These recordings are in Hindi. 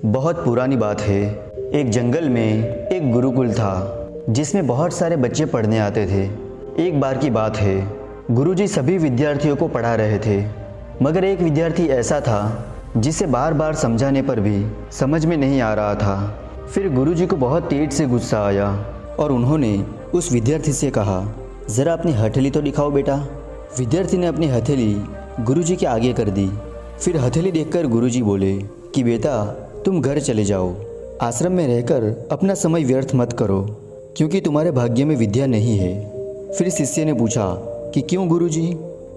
बहुत पुरानी बात है। एक जंगल में एक गुरुकुल था जिसमें बहुत सारे बच्चे पढ़ने आते थे। एक बार की बात है, गुरुजी सभी विद्यार्थियों को पढ़ा रहे थे, मगर एक विद्यार्थी ऐसा था जिसे बार बार समझाने पर भी समझ में नहीं आ रहा था। फिर गुरुजी को बहुत तेज से गुस्सा आया और उन्होंने उस विद्यार्थी से कहा, ज़रा अपनी हथेली तो दिखाओ बेटा। विद्यार्थी ने अपनी हथेली गुरुजी के आगे कर दी। फिर हथेली देखकर गुरुजी बोले कि बेटा तुम घर चले जाओ, आश्रम में रहकर अपना समय व्यर्थ मत करो, क्योंकि तुम्हारे भाग्य में विद्या नहीं है। फिर शिष्य ने पूछा कि क्यों गुरुजी?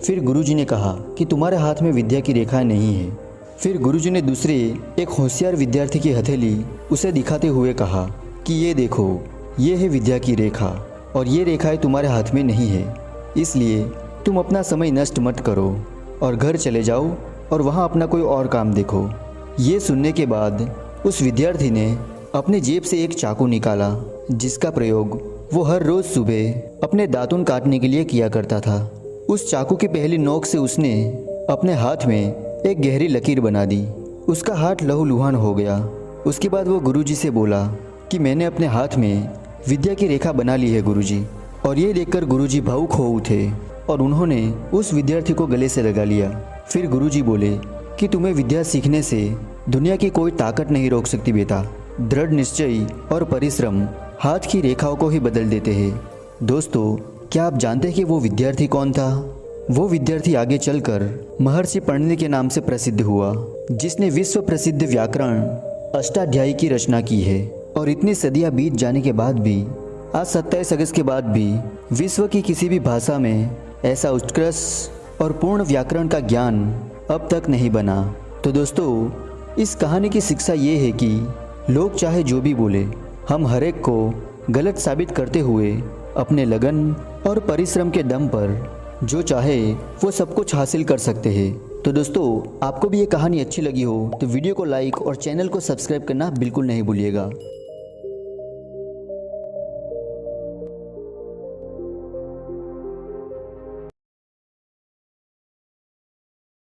फिर गुरुजी ने कहा कि तुम्हारे हाथ में विद्या की रेखा नहीं है। फिर गुरुजी ने दूसरे एक होशियार विद्यार्थी की हथेली उसे दिखाते हुए कहा कि ये देखो, ये है विद्या की रेखा और ये रेखाएं तुम्हारे हाथ में नहीं है, इसलिए तुम अपना समय नष्ट मत करो और घर चले जाओ और वहाँ अपना कोई और काम देखो। ये सुनने के बाद उस विद्यार्थी ने अपने जेब से एक चाकू निकाला, जिसका प्रयोग वो हर रोज़ सुबह अपने दातुन काटने के लिए किया करता था। उस चाकू की पहली नोक से उसने अपने हाथ में एक गहरी लकीर बना दी। उसका हाथ लहूलुहान हो गया। उसके बाद वो गुरुजी से बोला कि मैंने अपने हाथ में विद्या की रेखा बना ली है गुरुजी। और ये देखकर गुरुजी भावुक हो उठे और उन्होंने उस विद्यार्थी को गले से लगा लिया। फिर गुरुजी बोले कि तुम्हें विद्या सीखने से दुनिया की कोई ताकत नहीं रोक सकती बेटा। दृढ़ निश्चय और परिश्रम हाथ की रेखाओं को ही बदल देते हैं। दोस्तों, क्या आप जानते हैं कि वो विद्यार्थी कौन था? वो विद्यार्थी आगे चलकर महर्षि पणिनि के नाम से प्रसिद्ध हुआ, जिसने विश्व प्रसिद्ध व्याकरण अष्टाध्यायी की रचना की है। और इतनी सदियां बीत जाने के बाद भी, आज 27 अगस्त के बाद भी विश्व की किसी भी भाषा में ऐसा उत्कृष्ट और पूर्ण व्याकरण का ज्ञान अब तक नहीं बना। तो दोस्तों, इस कहानी की शिक्षा ये है कि लोग चाहे जो भी बोले, हम हर एक को गलत साबित करते हुए अपने लगन और परिश्रम के दम पर जो चाहे वो सब कुछ हासिल कर सकते हैं। तो दोस्तों, आपको भी ये कहानी अच्छी लगी हो तो वीडियो को लाइक और चैनल को सब्सक्राइब करना बिल्कुल नहीं भूलिएगा।